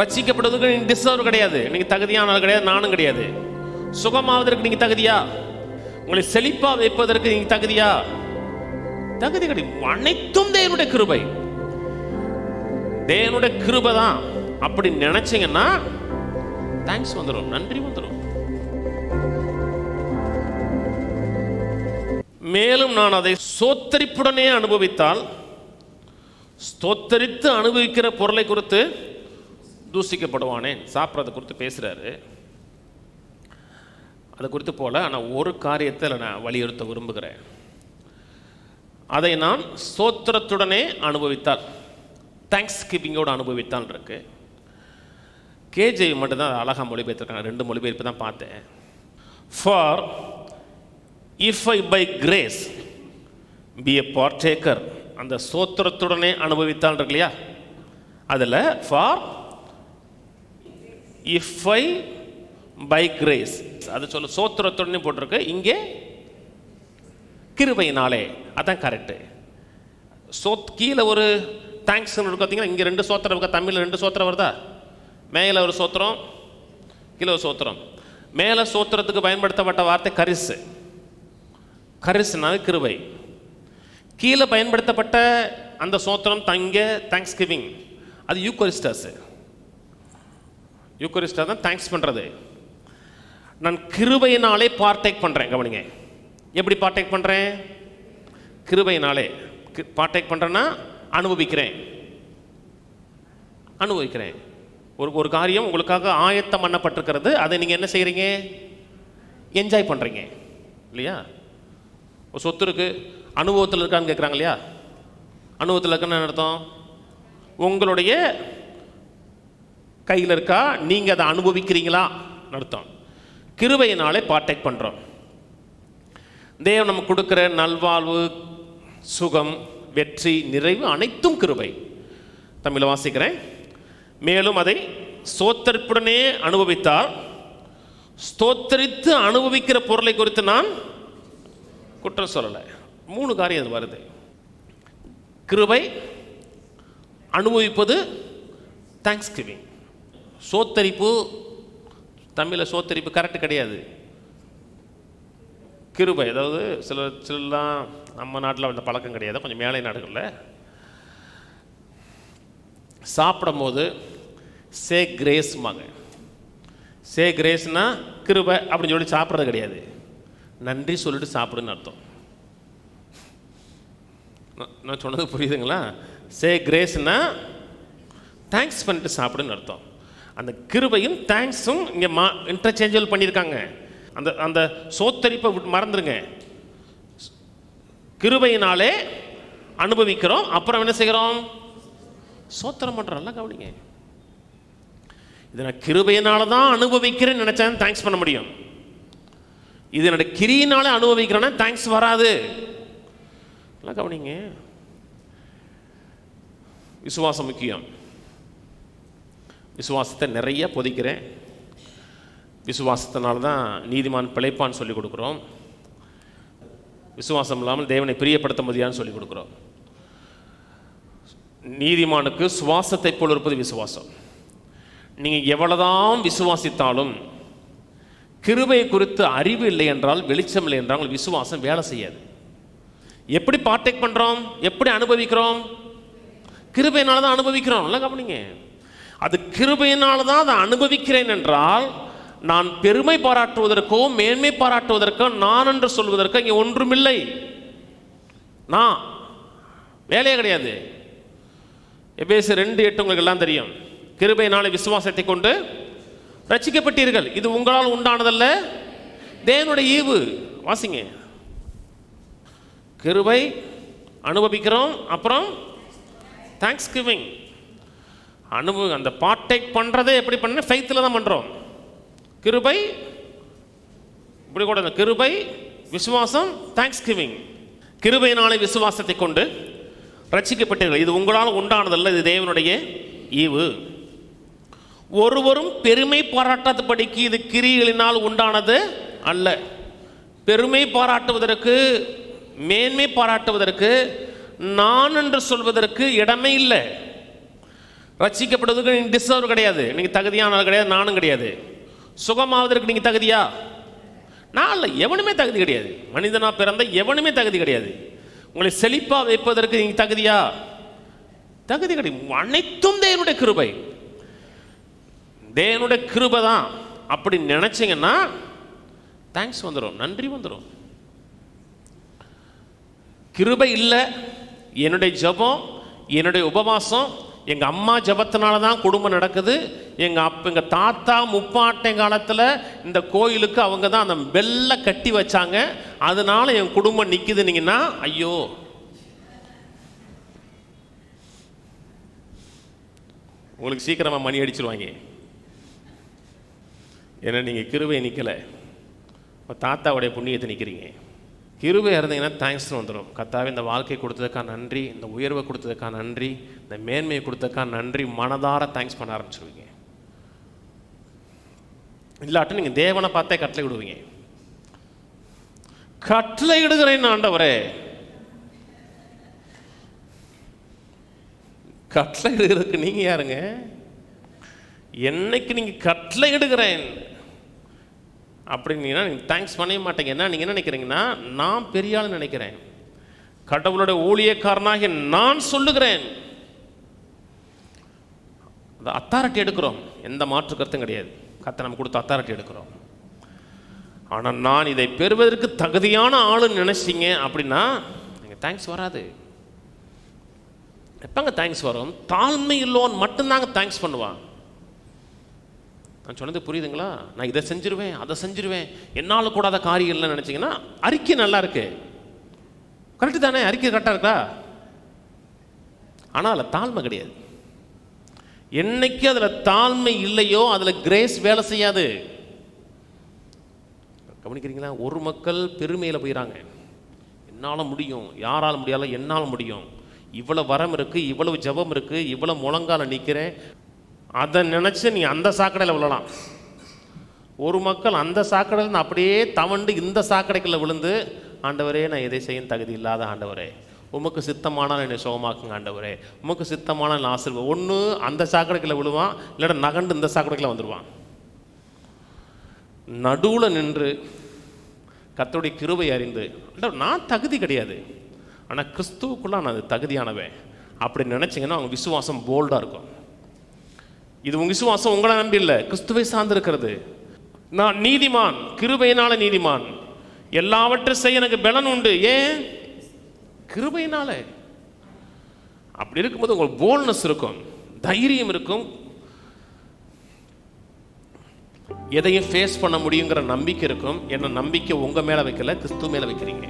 ரட்சிக்கப்படுவதற்கு நீங்க டிசர்வ் கிடையாது, நீங்க தகுதியானது கிடையாது, நானும் கிடையாது. சுகமாவதற்கு நீங்க தகுதியா? உங்களை செழிப்பா வைப்பதற்கு நீங்க தகுதியா? தகுதி கிடையாது. அனைத்தும் தேவனுடைய கிருபை, தேவனுடைய கிருபை தான். அப்படி நினைச்சீங்கன்னா தேங்க்ஸ் வந்துடும், நன்றி வந்துடும். மேலும் நான் அதை சோத்தரிப்புடனே அனுபவித்தால், ஸ்தோத்தரித்து அனுபவிக்கிற பொருளை குறித்து தூசிக்கப்படுவானே. சாப்பிட்றதை குறித்து பேசுறாரு, அதை குறித்து போல. ஆனால் ஒரு காரியத்தை நான் வலியுறுத்த விரும்புகிறேன். அதை நான் ஸ்தோத்திரத்துடனே அனுபவித்தால், தேங்க்ஸ் கிவிங்கோடு அனுபவித்தால் இருக்கு. கேஜே மட்டும்தான் அழகாக மொழிபெயர்த்திருக்காங்க, 2 மொழிபெயர்ப்பு தான் பார்த்தேன். For if I by grace be a partaker, அந்த ஸ்தோத்திரத்துடனே அனுபவித்தால் இருக்கு இல்லையா, அதில் for if I by grace அது சொல்ல சோத்திரத்துடனே போட்டிருக்கு, இங்கே கிருபையினாலே. அதான் கரெக்டு. கீழே ஒரு தேங்க்ஸ் பார்த்தீங்கன்னா இங்கே 2 சோத்திரம் இருக்கா, தமிழில் 2 சோத்திரம் வருதா? மேலே ஒரு சோத்திரம், கீழே ஒரு சோத்திரம். மேலே சோத்திரத்துக்கு பயன்படுத்தப்பட்ட வார்த்தை கரிசு, கரிசுனாவே கிருபை. கீழே பயன்படுத்தப்பட்ட அந்த சோத்திரம் தங்க தேங்க்ஸ் கிவிங், அது யூக்கரிஸ்டாஸ். யூக்கரிஸ்டா தான் தேங்க்ஸ் பண்ணுறது. நான் கிருபையினாலே பார்ட்டேக் பண்ணுறேன். கவனிங்க, எப்படி பார்ட்டேக் பண்ணுறேன்? கிருபையினாலே பார்ட்டேக் பண்ணுறேன்னா அனுபவிக்கிறேன். ஒரு காரியம் உங்களுக்காக ஆயத்தம் பண்ணப்பட்டிருக்கிறது, அதை நீங்கள் என்ன செய்கிறீங்க? என்ஜாய் பண்ணுறீங்க இல்லையா? ஒரு சொத்து இருக்குது, அனுபவத்தில் இருக்கான்னு கேட்குறாங்க இல்லையா? அனுபவத்தில் இருக்குன்னு அர்த்தம், உங்களுடைய கையில் இருக்கா, நீங்கள் அதை அனுபவிக்கிறீங்களா அர்த்தம். கிருபையினாலே பார்ட்டேக் பண்ணுறோம். தேவன் நமக்கு கொடுக்குற நல்வாழ்வு, சுகம், வெற்றி, நிறைவு அனைத்தும் கிருபை. தமிழில் வாசிக்கிறேன். மேலும் அதை ஸ்தோத்தரிப்புடனே அனுபவித்தால், ஸ்தோத்தரித்து அனுபவிக்கிற பொருளை குறித்து நான் குற்றம் சொல்லலை. 3 காரியம் அது வருது. கிருபை, அனுபவிப்பது, தேங்க்ஸ் கிவிங். சோத்தரிப்பு, தமிழில் சோத்தரிப்பு கரெக்டு கிடையாது, கிருபை. அதாவது சிலலாம் நம்ம நாட்டில் அந்த பழக்கம் கிடையாது, கொஞ்சம் மேலை நாடுகளில் சாப்பிடும் போது சே கிரேஸ்மாங்க. சே கிரேஸ்னா கிருபை அப்படின்னு சொல்லி சாப்பிட்றது கிடையாது, நன்றி சொல்லிட்டு சாப்பிடுன்னு அர்த்தம். நான் சொன்னது புரியுதுங்களா? சே கிரேஸ்னா தேங்க்ஸ் பண்ணிட்டு சாப்பிடுன்னு அர்த்தம். அந்த கிருபையும் தேங்க்ஸும் இங்கே இன்டர்சேஞ்சபிள் பண்ணியிருக்காங்க. அந்த சோத்தரிப்பை மறந்துடுங்க. கிருபையினாலே அனுபவிக்கிறோம், அப்புறம் என்ன செய்கிறோம்? சோத்திரம் பண்ணுறோம். நல்லா கவனிங்க, இதை நான் கிருபையினால தான் அனுபவிக்கிறேன்னு நினச்சேன் தேங்க்ஸ் பண்ண முடியும். இது என்னோட கிரியினாலே அனுபவிக்கிறேன்னா தேங்க்ஸ் வராது. நல்லா கவனிங்க, விசுவாசம் முக்கியம். விசுவாசத்தை நிறைய பொதிக்கிறேன். விசுவாசத்தினால தான் நீதிமான் பிழைப்பான்னு சொல்லிக் கொடுக்குறோம். விசுவாசம் இல்லாமல் தேவனை பிரியப்படுத்த முடியாதுன்னு சொல்லிக் கொடுக்குறோம். நீதிமானுக்கு சுவாசத்தை போல் இருப்பது விசுவாசம். நீங்கள் எவ்வளவுதான் விசுவாசித்தாலும் கிருபை குறித்து அறிவு இல்லை என்றால், வெளிச்சம் இல்லை என்றால் விசுவாசம் வேலை செய்யாது. எப்படி பார்ட்டேக் பண்ணுறோம், எப்படி அனுபவிக்கிறோம்? கிருபையினால தான் அனுபவிக்கிறோம். நல்லா கவனிங்க, அது கிருபையினால தான் அதை அனுபவிக்கிறேன் என்றால், நான் பெருமை பாராட்டுவதற்கோ மேன்மை பாராட்டுவதற்கோ நான் என்று சொல்வதற்கோ இங்கே ஒன்றுமில்லை. நான் வேலையே கிடையாது. எபேசியர் 2:8 உங்களுக்கு எல்லாம் தெரியும். கிருபையினாலே விசுவாசத்தை கொண்டு ரட்சிக்கப்பட்டீர்கள், இது உங்களால் உண்டானதல்ல, தேவனுடைய ஈவு. வாசிங்க, கிருபை அனுபவிக்கிறோம், அப்புறம் தேங்க்ஸ் கிவிங். அந்த பார்ட்டேக் பண்ணுறதே எப்படி பண்ண? ஃபெய்த்தில் தான் பண்ணுறோம். கிருபை இப்படி கூட, கிருபை, விசுவாசம், தேங்க்ஸ் கிவிங். கிருபையினாலே விசுவாசத்தை கொண்டு ரட்சிக்கப்பட்டீர்கள், இது உங்களால் உண்டானதல்ல, இது தேவனுடைய ஈவு. ஒருவரும் பெருமை பாராட்டாதபடிக்கு இது கிரியைகளினால் உண்டானது அல்ல. பெருமை பாராட்டுவதற்கு, மேன்மை பாராட்டுவதற்கு, நான் என்று சொல்வதற்கு இடமே இல்லை. ரட்சிக்கப்படுவதற்கு நீங்கள் டிசர்வ் கிடையாது, நீங்கள் தகுதியான கிடையாது, நானும் கிடையாது. சுகமாவதற்கு நீங்கள் தகுதியா? நான் இல்லை, எவனுமே தகுதி கிடையாது. மனிதனாக பிறந்த எவனுமே தகுதி கிடையாது. உங்களை செழிப்பாக வைப்பதற்கு நீங்கள் தகுதியா? தகுதி கிடையாது. அனைத்தும் தேவனுடைய கிருபை, தேவனுடைய கிருபை தான். அப்படி நினைச்சிங்கன்னா தேங்க்ஸ் வந்துடும், நன்றி வந்துடும். கிருபை இல்லை, என்னுடைய ஜபம், என்னுடைய உபவாசம், எங்கள் அம்மா ஜபத்தினால தான் குடும்பம் நடக்குது, எங்கள் தாத்தா முப்பாட்டை காலத்தில் இந்த கோயிலுக்கு அவங்க தான் அந்த பெல்லை கட்டி வச்சாங்க, அதனால என் குடும்பம் நிற்குதுன்னீங்கன்னா ஐயோ, உங்களுக்கு சீக்கிரமாக மணி அடிச்சிருவாங்க. ஏன்னா நீங்கள் கிருபை நிற்கலை, தாத்தாவுடைய புண்ணியத்தை நிற்கிறீங்க. கிருபை இருந்தீங்கன்னா தேங்க்ஸ் வந்துடும். கர்த்தாவே இந்த வாழ்க்கை கொடுத்ததுக்காக நன்றி, இந்த உயர்வை கொடுத்ததுக்காக நன்றி, இந்த மேன்மையை கொடுத்ததுக்காக நன்றி, மனதார தேங்க்ஸ் பண்ண ஆரம்பிச்சிருவீங்க. இல்லாட்டும் நீங்கள் தேவனை பார்த்தே கட்டளை விடுவீங்க. கட்டளை இடுகிறேன் ஆண்டவரே, கட்டளை இடுகிறதுக்கு நீங்கள் யாருங்க? என்னைக்கு நீங்கள் கட்டளை இடுகிறேன் அப்படின்னா நீங்கள் தேங்க்ஸ் பண்ணவே மாட்டேங்க. என்ன நீங்கள் என்ன நினைக்கிறீங்கன்னா, நான் பெரிய ஆள் நினைக்கிறேன். கடவுளோட ஊழியக்காரனாக நான் சொல்லுகிறேன், அந்த அத்தாரிட்டி எடுக்கிறோம், எந்த மாற்று கருத்தும் கிடையாது. கர்த்தர் நம்ம கொடுத்த அத்தாரிட்டி எடுக்கிறோம். ஆனால் நான் இதை பெறுவதற்கு தகுதியான ஆளுன்னு நினைச்சிங்க அப்படின்னா நீங்கள் தேங்க்ஸ் வராது. எப்பங்க தேங்க்ஸ் வரும்? தாழ்மை இல்லோன்னு மட்டும்தாங்க தேங்க்ஸ் பண்ணுவான். நான் சொன்னது புரியுதுங்களா? நான் இதை செஞ்சிருவேன், அதை செஞ்சிருவேன், என்னால் கூடாத காரியம் இல்லைன்னு நினச்சிங்கன்னா அறிக்கை நல்லா இருக்கு, கரெக்டு தானே? அறிக்கை கரெக்டாக இருக்கா? ஆனால் அதில் தாழ்மை கிடையாது. என்னைக்கு அதில் தாழ்மை இல்லையோ அதில் கிரேஸ் வேலை செய்யாது. கவனிக்கிறீங்களா? ஒரு மக்கள் பெருமையில் போயிடறாங்க. என்னால் முடியும், யாரால் முடியாத என்னால் முடியும், இவ்வளோ வரம் இருக்குது, இவ்வளவு ஜபம் இருக்குது, இவ்வளோ முழங்கால நிற்கிறேன், அதை நினச்சி நீ அந்த சாக்கடையில் விழலாம். ஒரு மக்கள் அந்த சாக்கடையில் அப்படியே தவண்டு இந்த சாக்கடைக்குள்ளே விழுந்து, ஆண்டவரே நான் எதை செய்ய தகுதி இல்லாத ஆண்டவரே, உமக்கு சித்தமானால் என்னை சுகமாக்குங்க ஆண்டவரே, உமக்கு சித்தமானால் நான் ஆசீர்வாதம். ஒன்று அந்த சாக்கடைக்குள்ளே விழுவான், இல்லைன்னா நகண்டு இந்த சாக்கடைக்குள்ளே வந்துடுவான். நடுவில் நின்று கர்த்தருடைய கிருபை அறிந்து, நான் தகுதி கிடையாது, ஆனால் கிறிஸ்துவுக்குள்ளே நான் அது தகுதியானவன் அப்படி நினச்சிங்கன்னா அவங்க விசுவாசம் போல்டாக இருக்கும். இது உங்கள் விசுவாசம் உங்களை நம்பி இல்லை, கிறிஸ்துவை சார்ந்திருக்கிறது. நான் நீதிமான், கிருபையினால நீதிமான், எல்லாவற்றையும் செய்ய எனக்கு பலன் உண்டு. ஏன்? கிருபையினால. அப்படி இருக்கும்போது உங்களுக்கு போல்ட்னஸ் இருக்கும், தைரியம் இருக்கும், எதையும் ஃபேஸ் பண்ண முடியுங்கிற நம்பிக்கை இருக்கும். என்ன நம்பிக்கை உங்கள் மேலே வைக்கல, கிறிஸ்து மேலே வைக்கிறீங்க.